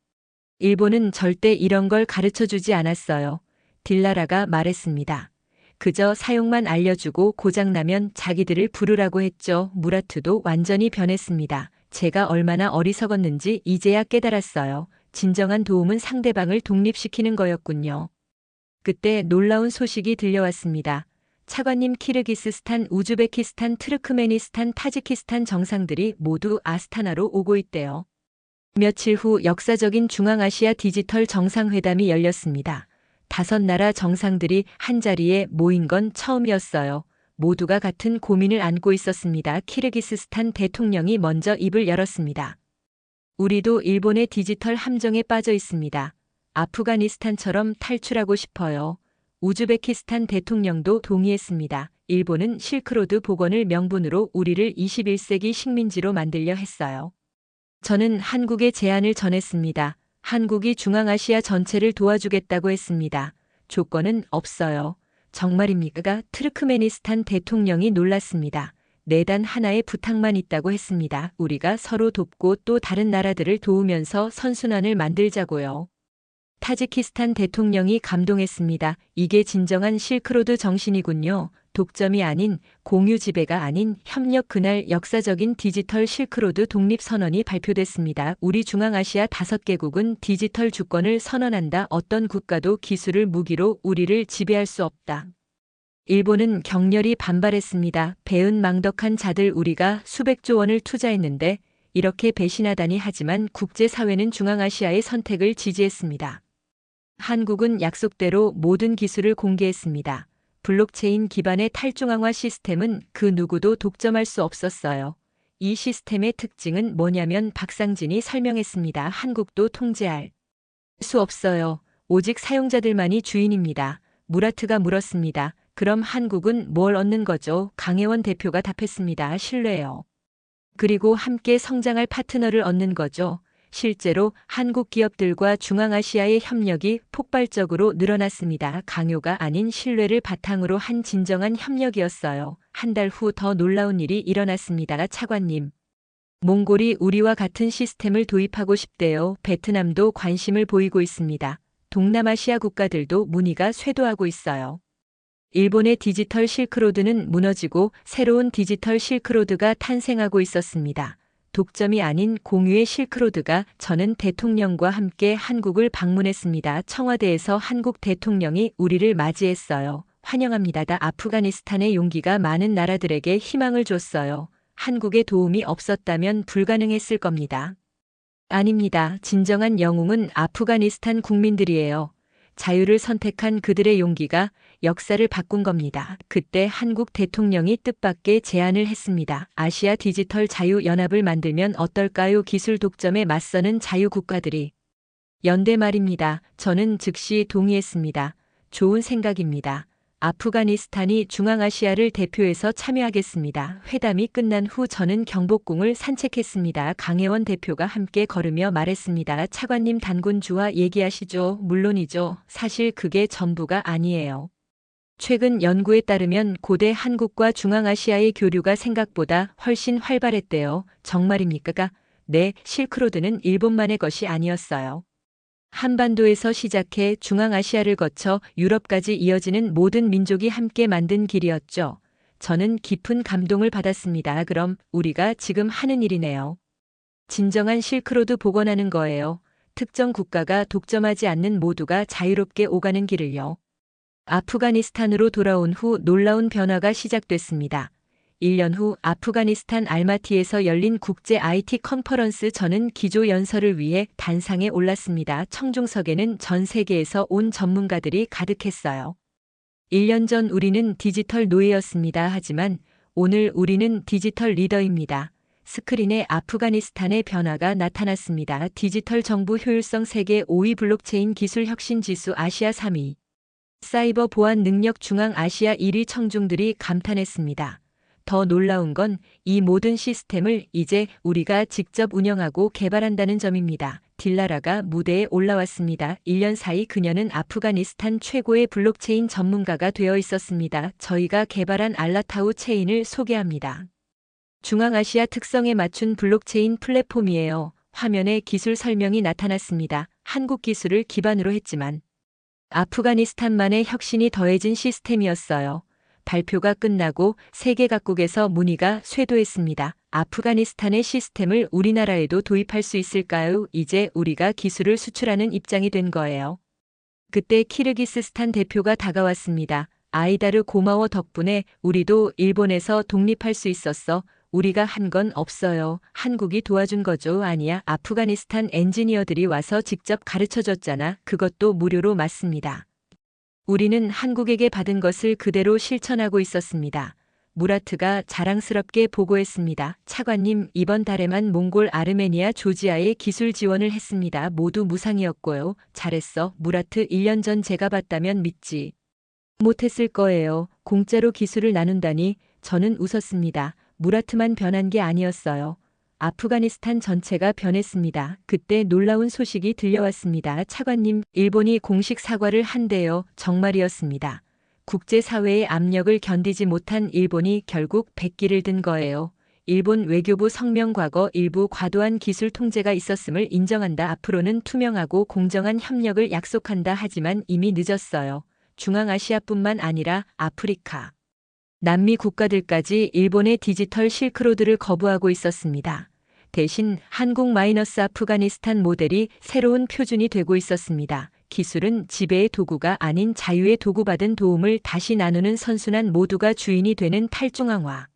일본은 절대 이런 걸 가르쳐주지 않았어요. 딜라라가 말했습니다. 그저 사용만 알려주고 고장나면 자기들을 부르라고 했죠. 무라트도 완전히 변했습니다. 제가 얼마나 어리석었는지 이제야 깨달았어요. 진정한 도움은 상대방을 독립시키는 거였군요. 그때 놀라운 소식이 들려왔습니다. 차관님, 키르기스스탄, 우즈베키스탄, 트르크메니스탄, 타지키스탄 정상들이 모두 아스타나로 오고 있대요. 며칠 후 역사적인 중앙아시아 디지털 정상회담이 열렸습니다. 5나라 정상들이 한자리에 모인 건 처음이었어요. 모두가 같은 고민을 안고 있었습니다. 키르기스스탄 대통령이 먼저 입을 열었습니다. 우리도 일본의 디지털 함정에 빠져 있습니다. 아프가니스탄처럼 탈출하고 싶어요. 우즈베키스탄 대통령도 동의했습니다. 일본은 실크로드 복원을 명분으로 우리를 21세기 식민지로 만들려 했어요. 저는 한국에 제안을 전했습니다. 한국이 중앙아시아 전체를 도와주겠다고 했습니다. 조건은 없어요. 정말입니까? 트르크메니스탄 대통령이 놀랐습니다. 내단 하나의 부탁만 있다고 했습니다. 우리가 서로 돕고 또 다른 나라들을 도우면서 선순환을 만들자고요. 타지키스탄 대통령이 감동했습니다. 이게 진정한 실크로드 정신이군요. 독점이 아닌, 공유 지배가 아닌 협력. 그날 역사적인 디지털 실크로드 독립선언이 발표됐습니다. 우리 중앙아시아 5개국은 디지털 주권을 선언한다. 어떤 국가도 기술을 무기로 우리를 지배할 수 없다. 일본은 격렬히 반발했습니다. 배은망덕한 자들, 우리가 수백조 원을 투자했는데 이렇게 배신하다니. 하지만 국제사회는 중앙아시아의 선택을 지지했습니다. 한국은 약속대로 모든 기술을 공개했습니다. 블록체인 기반의 탈중앙화 시스템은 그 누구도 독점할 수 없었어요. 이 시스템의 특징은 뭐냐면 박상진이 설명했습니다. 한국도 통제할 수 없어요. 오직 사용자들만이 주인입니다. 무라트가 물었습니다. 그럼 한국은 뭘 얻는 거죠? 강혜원 대표가 답했습니다. 신뢰요. 그리고 함께 성장할 파트너를 얻는 거죠. 실제로 한국 기업들과 중앙아시아의 협력이 폭발적으로 늘어났습니다. 강요가 아닌 신뢰를 바탕으로 한 진정한 협력이었어요. 한 달 후 더 놀라운 일이 일어났습니다. 차관님, 몽골이 우리와 같은 시스템을 도입하고 싶대요. 베트남도 관심을 보이고 있습니다. 동남아시아 국가들도 문의가 쇄도하고 있어요. 일본의 디지털 실크로드는 무너지고 새로운 디지털 실크로드가 탄생하고 있었습니다. 독점이 아닌 공유의 실크로드가. 저는 대통령과 함께 한국을 방문했습니다. 청와대에서 한국 대통령이 우리를 맞이했어요. 환영합니다. 아프가니스탄의 용기가 많은 나라들에게 희망을 줬어요. 한국의 도움이 없었다면 불가능했을 겁니다. 아닙니다. 진정한 영웅은 아프가니스탄 국민들이에요. 자유를 선택한 그들의 용기가 역사를 바꾼 겁니다. 그때 한국 대통령이 뜻밖의 제안을 했습니다. 아시아 디지털 자유연합을 만들면 어떨까요? 기술 독점에 맞서는 자유국가들이 연대 말입니다. 저는 즉시 동의했습니다. 좋은 생각입니다. 아프가니스탄이 중앙아시아를 대표해서 참여하겠습니다. 회담이 끝난 후 저는 경복궁을 산책했습니다. 강혜원 대표가 함께 걸으며 말했습니다. 차관님 단군주와 얘기하시죠. 물론이죠. 사실 그게 전부가 아니에요. 최근 연구에 따르면 고대 한국과 중앙아시아의 교류가 생각보다 훨씬 활발했대요. 정말입니까? 네, 실크로드는 일본만의 것이 아니었어요. 한반도에서 시작해 중앙아시아를 거쳐 유럽까지 이어지는 모든 민족이 함께 만든 길이었죠. 저는 깊은 감동을 받았습니다. 그럼 우리가 지금 하는 일이네요. 진정한 실크로드 복원하는 거예요. 특정 국가가 독점하지 않는 모두가 자유롭게 오가는 길을요. 아프가니스탄으로 돌아온 후 놀라운 변화가 시작됐습니다. 1년 후 아프가니스탄 알마티에서 열린 국제 IT 컨퍼런스 저는 기조연설을 위해 단상에 올랐습니다. 청중석에는 전 세계에서 온 전문가들이 가득했어요. 1년 전 우리는 디지털 노예였습니다. 하지만 오늘 우리는 디지털 리더입니다. 스크린에 아프가니스탄의 변화가 나타났습니다. 디지털 정부 효율성 세계 5위 블록체인 기술 혁신 지수 아시아 3위. 사이버 보안 능력 중앙아시아 1위 청중들이 감탄했습니다. 더 놀라운 건 이 모든 시스템을 이제 우리가 직접 운영하고 개발한다는 점입니다. 딜라라가 무대에 올라왔습니다. 1년 사이 그녀는 아프가니스탄 최고의 블록체인 전문가가 되어 있었습니다. 저희가 개발한 알라타우 체인을 소개합니다. 중앙아시아 특성에 맞춘 블록체인 플랫폼이에요. 화면에 기술 설명이 나타났습니다. 한국 기술을 기반으로 했지만 아프가니스탄만의 혁신이 더해진 시스템이었어요. 발표가 끝나고 세계 각국에서 문의가 쇄도했습니다. 아프가니스탄의 시스템을 우리나라에도 도입할 수 있을까요? 이제 우리가 기술을 수출하는 입장이 된 거예요. 그때 키르기스스탄 대표가 다가왔습니다. 아이다르 고마워 덕분에 우리도 일본에서 독립할 수 있었어. 우리가 한 건 없어요. 한국이 도와준 거죠. 아니야. 아프가니스탄 엔지니어들이 와서 직접 가르쳐줬잖아. 그것도 무료로 맞습니다. 우리는 한국에게 받은 것을 그대로 실천하고 있었습니다. 무라트가 자랑스럽게 보고했습니다. 차관님, 이번 달에만 몽골, 아르메니아, 조지아에 기술 지원을 했습니다. 모두 무상이었고요. 잘했어. 무라트 1년 전 제가 봤다면 믿지 못했을 거예요. 공짜로 기술을 나눈다니. 저는 웃었습니다. 무라트만 변한 게 아니었어요. 아프가니스탄 전체가 변했습니다. 그때 놀라운 소식이 들려왔습니다. 차관님, 일본이 공식 사과를 한대요. 정말이었습니다. 국제사회의 압력을 견디지 못한 일본이 결국 백기를 든 거예요. 일본 외교부 성명 과거 일부 과도한 기술 통제가 있었음을 인정한다. 앞으로는 투명하고 공정한 협력을 약속한다. 하지만 이미 늦었어요. 중앙아시아뿐만 아니라 아프리카, 남미 국가들까지 일본의 디지털 실크로드를 거부하고 있었습니다. 대신 한국-아프가니스탄 모델이 새로운 표준이 되고 있었습니다. 기술은 지배의 도구가 아닌 자유의 도구받은 도움을 다시 나누는 선순환, 모두가 주인이 되는 탈중앙화.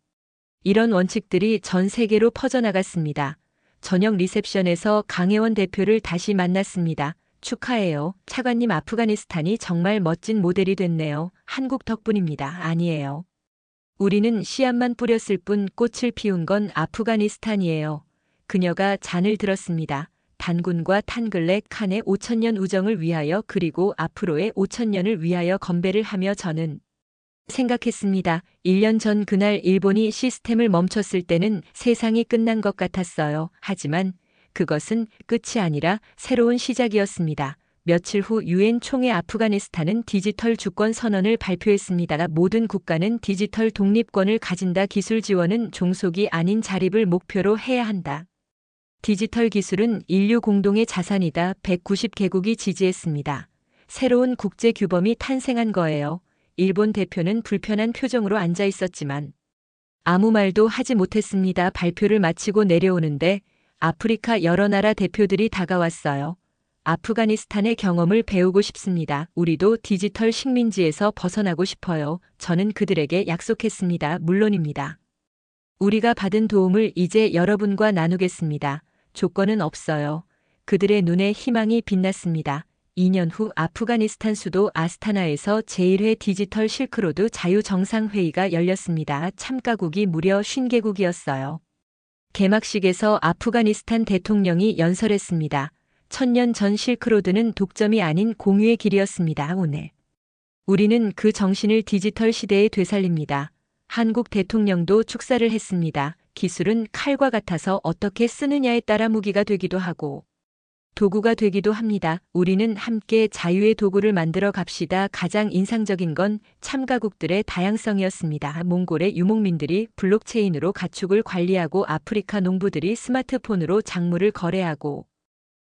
이런 원칙들이 전 세계로 퍼져나갔습니다. 저녁 리셉션에서 강혜원 대표를 다시 만났습니다. 축하해요. 차관님, 아프가니스탄이 정말 멋진 모델이 됐네요. 한국 덕분입니다. 아니에요. 우리는 씨앗만 뿌렸을 뿐 꽃을 피운 건 아프가니스탄이에요. 그녀가 잔을 들었습니다. 단군과 탄글레 칸의 5,000년 우정을 위하여, 그리고 앞으로의 5,000년을 위하여 건배를 하며 저는 생각했습니다. 1년 전 그날 일본이 시스템을 멈췄을 때는 세상이 끝난 것 같았어요. 하지만 그것은 끝이 아니라 새로운 시작이었습니다. 며칠 후 유엔 총회 아프가니스탄은 디지털 주권 선언을 발표했습니다. 모든 국가는 디지털 독립권을 가진다. 기술 지원은 종속이 아닌 자립을 목표로 해야 한다. 디지털 기술은 인류 공동의 자산이다. 190개국이 지지했습니다. 새로운 국제 규범이 탄생한 거예요. 일본 대표는 불편한 표정으로 앉아 있었지만 아무 말도 하지 못했습니다. 발표를 마치고 내려오는데 아프리카 여러 나라 대표들이 다가왔어요. 아프가니스탄의 경험을 배우고 싶습니다. 우리도 디지털 식민지에서 벗어나고 싶어요. 저는 그들에게 약속했습니다. 물론입니다. 우리가 받은 도움을 이제 여러분과 나누겠습니다. 조건은 없어요. 그들의 눈에 희망이 빛났습니다. 2년 후 아프가니스탄 수도 아스타나에서 제1회 디지털 실크로드 자유정상회의가 열렸습니다. 참가국이 무려 50개국이었어요. 개막식에서 아프가니스탄 대통령이 연설했습니다. 1000년 전 실크로드는 독점이 아닌 공유의 길이었습니다. 오늘 우리는 그 정신을 디지털 시대에 되살립니다. 한국 대통령도 축사를 했습니다. 기술은 칼과 같아서 어떻게 쓰느냐에 따라 무기가 되기도 하고 도구가 되기도 합니다. 우리는 함께 자유의 도구를 만들어 갑시다. 가장 인상적인 건 참가국들의 다양성이었습니다. 몽골의 유목민들이 블록체인으로 가축을 관리하고 아프리카 농부들이 스마트폰으로 작물을 거래하고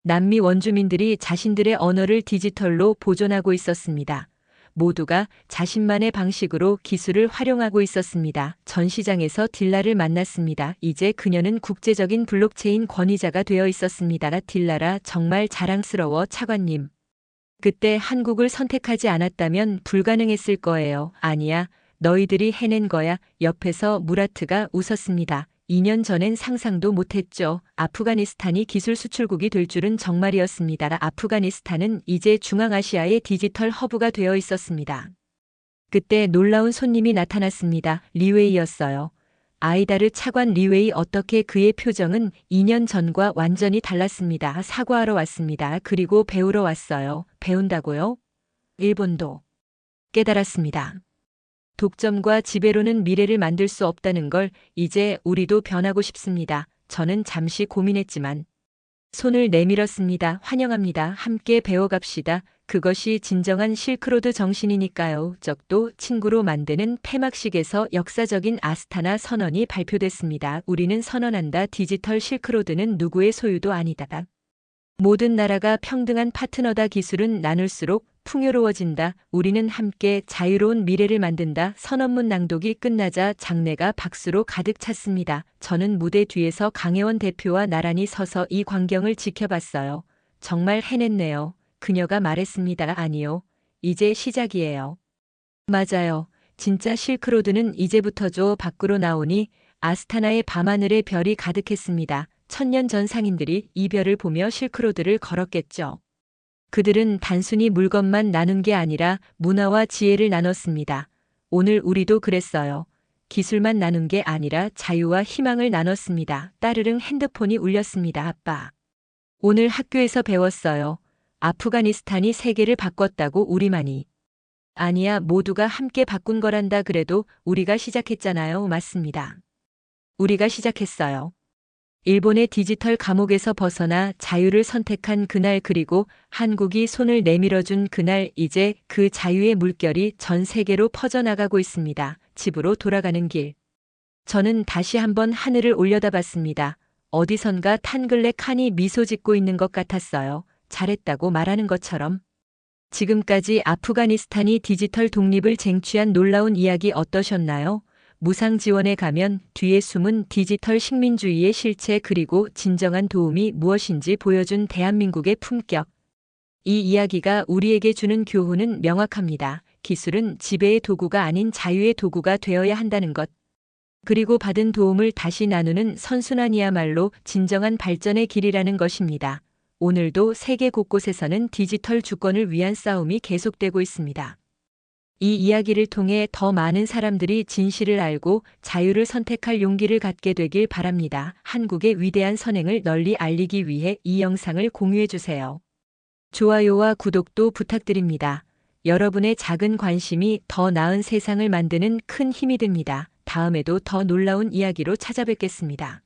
남미 원주민들이 자신들의 언어를 디지털로 보존하고 있었습니다. 모두가 자신만의 방식으로 기술을 활용하고 있었습니다. 전시장에서 딜라를 만났습니다. 이제 그녀는 국제적인 블록체인 권위자가 되어 있었습니다. 딜라라, 정말 자랑스러워, 차관님. 그때 한국을 선택하지 않았다면 불가능했을 거예요. 아니야, 너희들이 해낸 거야. 옆에서 무라트가 웃었습니다. 2년 전엔 상상도 못했죠. 아프가니스탄이 기술 수출국이 될 줄은 정말이었습니다. 아프가니스탄은 이제 중앙아시아의 디지털 허브가 되어 있었습니다. 그때 놀라운 손님이 나타났습니다. 리웨이였어요. 아이다르 차관 리웨이. 어떻게? 그의 표정은 2년 전과 완전히 달랐습니다. 사과하러 왔습니다. 그리고 배우러 왔어요. 배운다고요? 일본도 깨달았습니다. 독점과 지배로는 미래를 만들 수 없다는 걸 이제 우리도 변하고 싶습니다. 저는 잠시 고민했지만 손을 내밀었습니다. 환영합니다. 함께 배워갑시다. 그것이 진정한 실크로드 정신이니까요. 적도 친구로 만드는 폐막식에서 역사적인 아스타나 선언이 발표됐습니다. 우리는 선언한다. 디지털 실크로드는 누구의 소유도 아니다. 모든 나라가 평등한 파트너다. 기술은 나눌수록 풍요로워진다. 우리는 함께 자유로운 미래를 만든다. 선언문 낭독이 끝나자 장내가 박수로 가득 찼습니다. 저는 무대 뒤에서 강혜원 대표와 나란히 서서 이 광경을 지켜봤어요. 정말 해냈네요. 그녀가 말했습니다. 아니요. 이제 시작이에요. 맞아요. 진짜 실크로드는 이제부터죠. 밖으로 나오니 아스타나의 밤하늘에 별이 가득했습니다. 1000년 전 상인들이 이 별을 보며 실크로드를 걸었겠죠. 그들은 단순히 물건만 나눈 게 아니라 문화와 지혜를 나눴습니다. 오늘 우리도 그랬어요. 기술만 나눈 게 아니라 자유와 희망을 나눴습니다. 따르릉 핸드폰이 울렸습니다. 아빠. 오늘 학교에서 배웠어요. 아프가니스탄이 세계를 바꿨다고. 우리만이. 아니야, 모두가 함께 바꾼 거란다. 그래도 우리가 시작했잖아요. 맞습니다. 우리가 시작했어요. 일본의 디지털 감옥에서 벗어나 자유를 선택한 그날, 그리고 한국이 손을 내밀어준 그날, 이제 그 자유의 물결이 전 세계로 퍼져나가고 있습니다. 집으로 돌아가는 길. 저는 다시 한번 하늘을 올려다봤습니다. 어디선가 탄글레 칸이 미소 짓고 있는 것 같았어요. 잘했다고 말하는 것처럼. 지금까지 아프가니스탄이 디지털 독립을 쟁취한 놀라운 이야기 어떠셨나요? 무상 지원에 가면 뒤에 숨은 디지털 식민주의의 실체, 그리고 진정한 도움이 무엇인지 보여준 대한민국의 품격. 이 이야기가 우리에게 주는 교훈은 명확합니다. 기술은 지배의 도구가 아닌 자유의 도구가 되어야 한다는 것. 그리고 받은 도움을 다시 나누는 선순환이야말로 진정한 발전의 길이라는 것입니다. 오늘도 세계 곳곳에서는 디지털 주권을 위한 싸움이 계속되고 있습니다. 이 이야기를 통해 더 많은 사람들이 진실을 알고 자유를 선택할 용기를 갖게 되길 바랍니다. 한국의 위대한 선행을 널리 알리기 위해 이 영상을 공유해 주세요. 좋아요와 구독도 부탁드립니다. 여러분의 작은 관심이 더 나은 세상을 만드는 큰 힘이 됩니다. 다음에도 더 놀라운 이야기로 찾아뵙겠습니다.